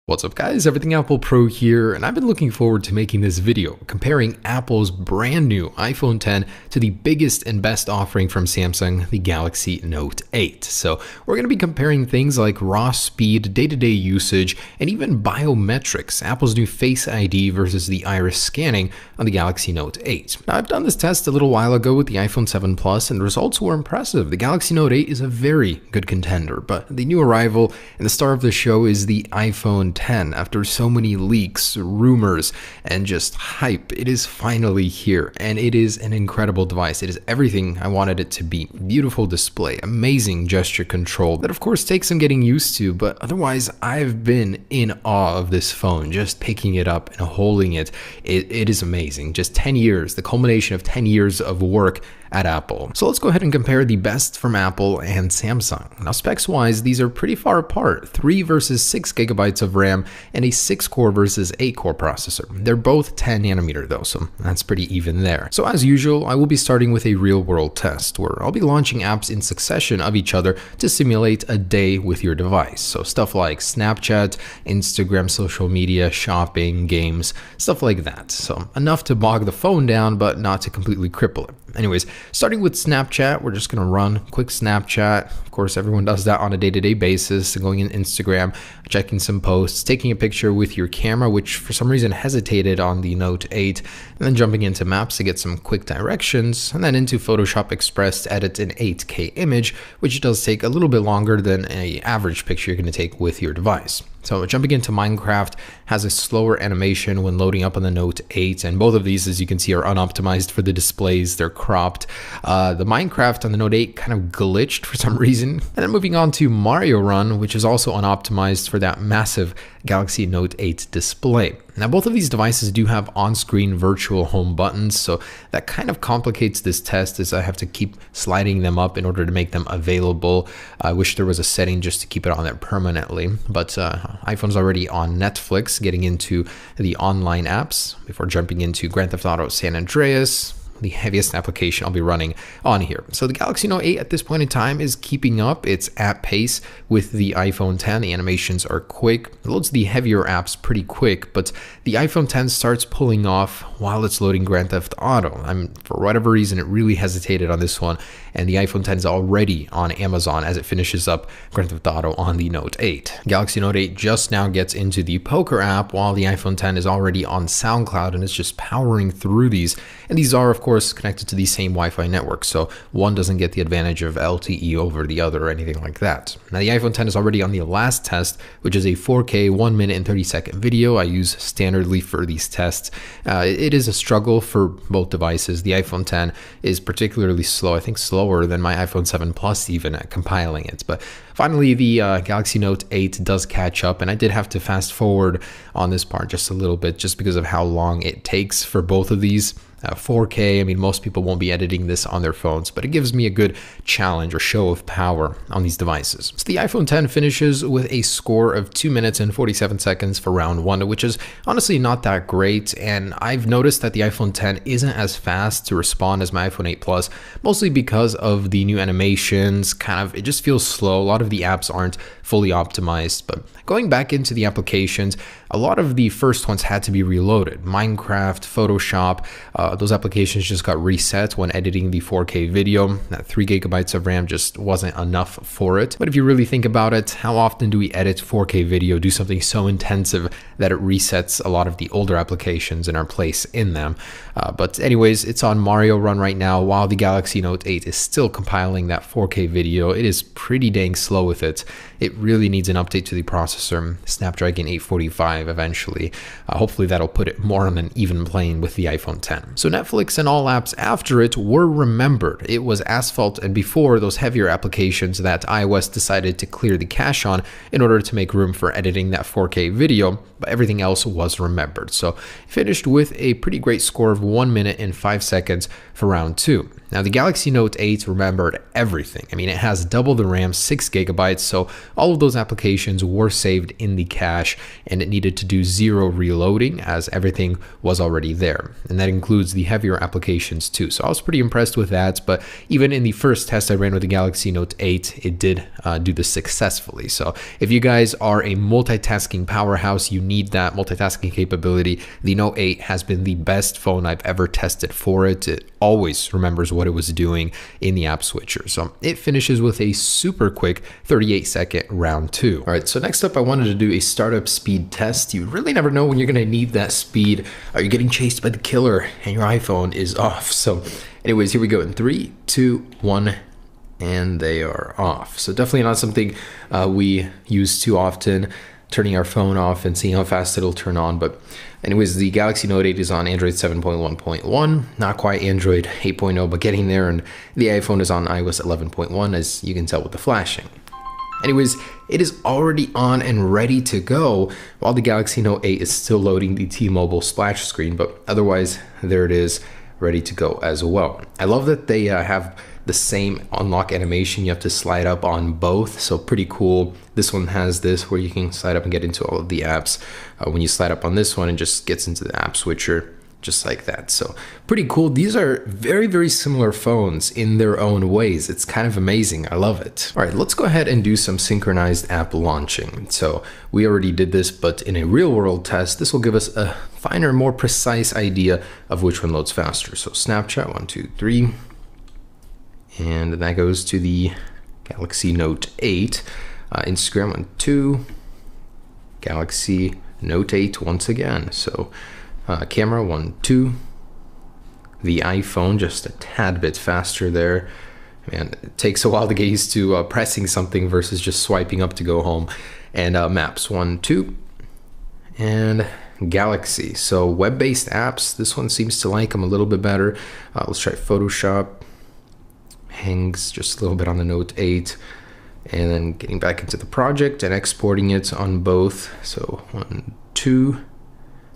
What's up guys, Everything Apple Pro here, and I've been looking forward to making this video comparing Apple's brand new iPhone X to the biggest and best offering from Samsung, the Galaxy Note 8. So we're going to be comparing things like raw speed, day-to-day usage, and even biometrics, Apple's new Face ID versus the iris scanning on the Galaxy Note 8. Now I've done this test a little while ago with the iPhone 7 Plus and the results were impressive. The Galaxy Note 8 is a very good contender, but the new arrival and the star of the show is the iPhone X. After so many leaks, rumors, and just hype, it is finally here, and it is an incredible device. It is everything I wanted it to be. Beautiful display, amazing gesture control that of course takes some getting used to, but otherwise I've been in awe of this phone. Just picking it up and holding it, it is amazing. Just 10 years, the culmination of 10 years of work at Apple. So let's go ahead and compare the best from Apple and Samsung. Now specs wise, these are pretty far apart, 3 versus 6 gigabytes of RAM and a 6-core versus 8-core processor. They're both 10 nanometer though, so that's pretty even there. So as usual, I will be starting with a real world test where I'll be launching apps in succession of each other to simulate a day with your device. So stuff like Snapchat, Instagram, social media, shopping, games, stuff like that. So enough to bog the phone down, but not to completely cripple it. Anyways, starting with Snapchat, we're just going to run quick Snapchat. Of course, everyone does that on a day-to-day basis, going in Instagram, checking some posts, taking a picture with your camera, which for some reason hesitated on the Note 8, and then jumping into Maps to get some quick directions, and then into Photoshop Express to edit an 8K image, which does take a little bit longer than an average picture you're going to take with your device. So jumping into Minecraft has a slower animation when loading up on the Note 8, and both of these, as you can see, are unoptimized for the displays. They're cropped. The Minecraft on the Note 8 kind of glitched for some reason. And then moving on to Mario Run, which is also unoptimized for that massive Galaxy Note 8 display. Now both of these devices do have on-screen virtual home buttons, so that kind of complicates this test as I have to keep sliding them up in order to make them available. I wish there was a setting just to keep it on there permanently, but iPhone's already on Netflix, getting into the online apps before jumping into Grand Theft Auto San Andreas, the heaviest application I'll be running on here. So the Galaxy Note 8 at this point in time is keeping up. It's at pace with the iPhone X. The animations are quick. It loads the heavier apps pretty quick, but the iPhone X starts pulling off while it's loading Grand Theft Auto. For whatever reason, it really hesitated on this one, and the iPhone X is already on Amazon as it finishes up Grand Theft Auto on the Note 8. Galaxy Note 8 just now gets into the Poker app while the iPhone X is already on SoundCloud, and it's just powering through these. And these are, of course, connected to the same Wi-Fi network, so one doesn't get the advantage of LTE over the other or anything like that. Now the iPhone X is already on the last test, which is a 4K 1 minute and 30-second video. I use standardly for these tests. It is a struggle for both devices. The iPhone X is particularly slow, I think slower than my iPhone 7 Plus even at compiling it, but finally the Galaxy Note 8 does catch up, and I did have to fast forward on this part just a little bit just because of how long it takes for both of these. 4K, most people won't be editing this on their phones, but it gives me a good challenge or show of power on these devices. So the iPhone X finishes with a score of 2 minutes and 47 seconds for round 1, which is honestly not that great, and I've noticed that the iPhone X isn't as fast to respond as my iPhone 8 Plus, mostly because of the new animations. It just feels slow. A lot of the apps aren't fully optimized, but going back into the applications, a lot of the first ones had to be reloaded. Minecraft, Photoshop, those applications just got reset when editing the 4K video. That 3 gigabytes of RAM just wasn't enough for it. But if you really think about it, how often do we edit 4K video, do something so intensive that it resets a lot of the older applications in our place in them? But anyways, it's on Mario Run right now while the Galaxy Note 8 is still compiling that 4K video. It is pretty dang slow with it. It really needs an update to the processor, Snapdragon 845 eventually. Hopefully that'll put it more on an even plane with the iPhone X. So Netflix and all apps after it were remembered. It was Asphalt and before those heavier applications that iOS decided to clear the cache on in order to make room for editing that 4K video, but everything else was remembered. So finished with a pretty great score of 1 minute and 5 seconds for round 2. Now the Galaxy Note 8 remembered everything. It has double the RAM, 6 gigabytes, so all of those applications were saved in the cache, and it needed to do 0 reloading as everything was already there. And that includes the heavier applications too. So I was pretty impressed with that, but even in the first test I ran with the Galaxy Note 8, it did do this successfully. So if you guys are a multitasking powerhouse, you need that multitasking capability, the Note 8 has been the best phone I've ever tested for it. It always remembers what it was doing in the app switcher. So it finishes with a super quick 38-second round 2. All right, so next up I wanted to do a startup speed test. You really never know when you're gonna need that speed. Are you getting chased by the killer and your iPhone is off? So anyways, here we go in 3, 2, 1, and they are off. So definitely not something we use too often, turning our phone off and seeing how fast it'll turn on. But anyways, the Galaxy Note 8 is on Android 7.1.1, not quite Android 8.0, but getting there, and the iPhone is on iOS 11.1, as you can tell with the flashing. Anyways, it is already on and ready to go, while the Galaxy Note 8 is still loading the T-Mobile splash screen, but otherwise, there it is, ready to go as well. I love that they have the same unlock animation. You have to slide up on both, so pretty cool. This one has this where you can slide up and get into all of the apps. When you slide up on this one, it just gets into the app switcher just like that. So pretty cool. These are very, very similar phones in their own ways. It's kind of amazing. I love it. All right, let's go ahead and do some synchronized app launching. So we already did this, but in a real world test, this will give us a finer, more precise idea of which one loads faster. So Snapchat, 1, 2, 3. And that goes to the Galaxy Note 8. Instagram, 1, 2. Galaxy Note 8 once again. So camera, 1, 2. The iPhone just a tad bit faster there. Man, it takes a while to get used to pressing something versus just swiping up to go home. And Maps, 1, 2. And Galaxy. So web-based apps, this one seems to like them a little bit better. Let's try Photoshop. Hangs just a little bit on the Note 8, and then getting back into the project and exporting it on both. So 1, 2.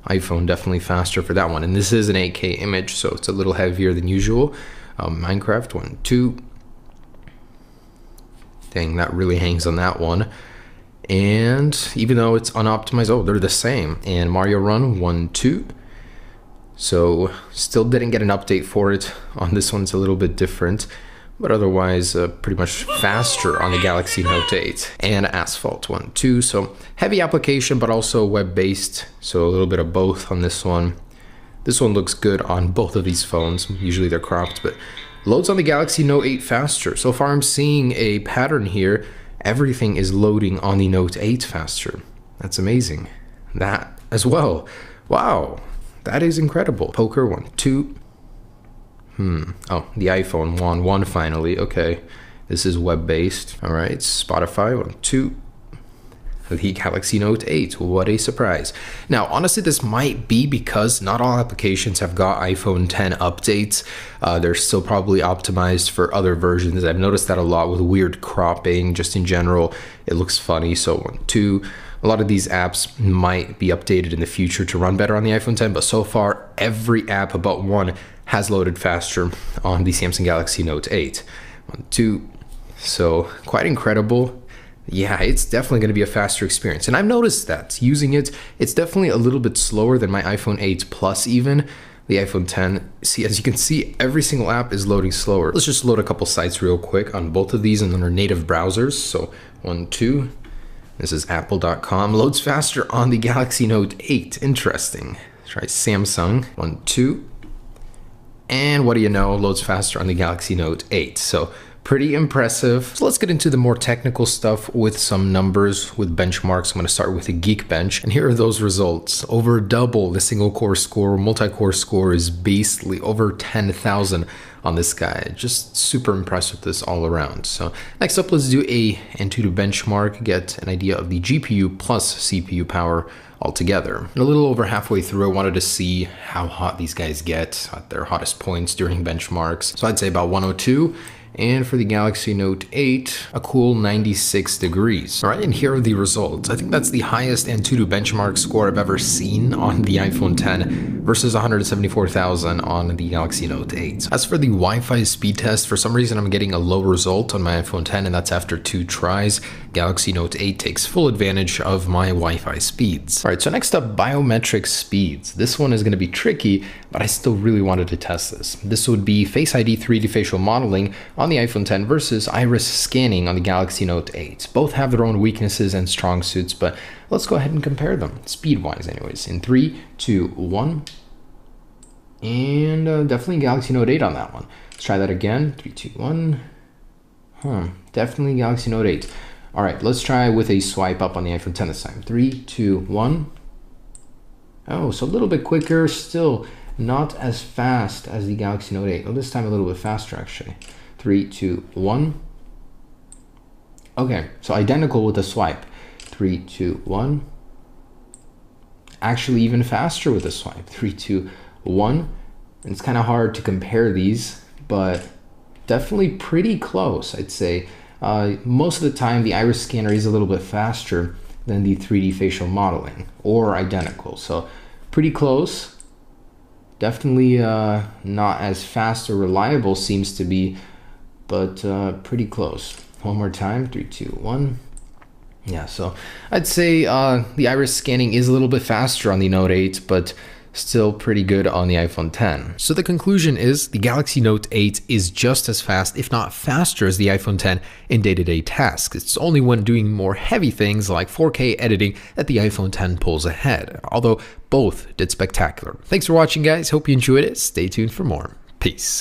iPhone definitely faster for that one, and this is an 8K image, so it's a little heavier than usual. Minecraft, 1, 2. Dang, that really hangs on that one. And even though it's unoptimized, oh, they're the same. And Mario Run, 1, 2. So still didn't get an update for it. On this one, it's a little bit different, but otherwise pretty much faster on the Galaxy Note 8. And Asphalt, 1, 2. So heavy application, but also web-based. So a little bit of both on this one. This one looks good on both of these phones. Usually they're cropped, but loads on the Galaxy Note 8 faster. So far I'm seeing a pattern here. Everything is loading on the Note 8 faster. That's amazing. That as well. Wow, that is incredible. Poker, 1, 2. Oh, the iPhone, 1, 1 finally. Okay, this is web-based. All right, Spotify, 1, 2. The Galaxy Note 8, what a surprise. Now, honestly, this might be because not all applications have got iPhone 10 updates. They're still probably optimized for other versions. I've noticed that a lot with weird cropping, just in general. It looks funny, so 1, 2. A lot of these apps might be updated in the future to run better on the iPhone 10, but so far, every app but one has loaded faster on the Samsung Galaxy Note 8. 1, 2. So quite incredible. Yeah, it's definitely going to be a faster experience. And I've noticed that using it, it's definitely a little bit slower than my iPhone 8 Plus even. The iPhone 10, see, as you can see, every single app is loading slower. Let's just load a couple sites real quick on both of these and on our native browsers. So 1, 2. This is apple.com. Loads faster on the Galaxy Note 8. Interesting. Let's try Samsung. 1, 2. And what do you know, loads faster on the Galaxy Note 8. So pretty impressive. So let's get into the more technical stuff with some numbers, with benchmarks. I'm going to start with a Geekbench, and here are those results. Over double the single core score. Multi-core score is beastly, over 10,000 on this guy. Just super impressed with this all around. So next up, let's do a Antutu benchmark, get an idea of the GPU plus CPU power altogether. And a little over halfway through, I wanted to see how hot these guys get at their hottest points during benchmarks. So I'd say about 102. And for the Galaxy Note 8, a cool 96 degrees. All right, and here are the results. I think that's the highest Antutu benchmark score I've ever seen on the iPhone 10 versus 174,000 on the Galaxy Note 8. As for the Wi-Fi speed test, for some reason I'm getting a low result on my iPhone 10, and that's after 2 tries. Galaxy Note 8 takes full advantage of my Wi-Fi speeds. All right, so next up, biometric speeds. This one is going to be tricky, but I still really wanted to test this. This would be Face ID 3D facial modeling on the iPhone X versus iris scanning on the Galaxy Note 8. Both have their own weaknesses and strong suits, but let's go ahead and compare them, speed-wise anyways. In 3, 2, 1, and definitely Galaxy Note 8 on that one. Let's try that again, 3, 2, 1. Definitely Galaxy Note 8. All right, let's try with a swipe up on the iPhone X this time. 3, 2, 1. Oh, so a little bit quicker, still not as fast as the Galaxy Note 8. Oh, this time a little bit faster actually. 3, 2, 1. Okay, so identical with the swipe. 3, 2, 1. Actually even faster with the swipe. 3, 2, 1. And it's kind of hard to compare these, but definitely pretty close, I'd say. Most of the time, the iris scanner is a little bit faster than the 3D facial modeling, or identical. So pretty close. Definitely not as fast or reliable seems to be, but pretty close. One more time, 3, 2, 1. Yeah, so I'd say the iris scanning is a little bit faster on the Note 8, but still pretty good on the iPhone X. So the conclusion is the Galaxy Note 8 is just as fast, if not faster, as the iPhone X in day-to-day tasks. It's only when doing more heavy things like 4K editing that the iPhone X pulls ahead, although both did spectacular. Thanks for watching, guys. Hope you enjoyed it. Stay tuned for more. Peace.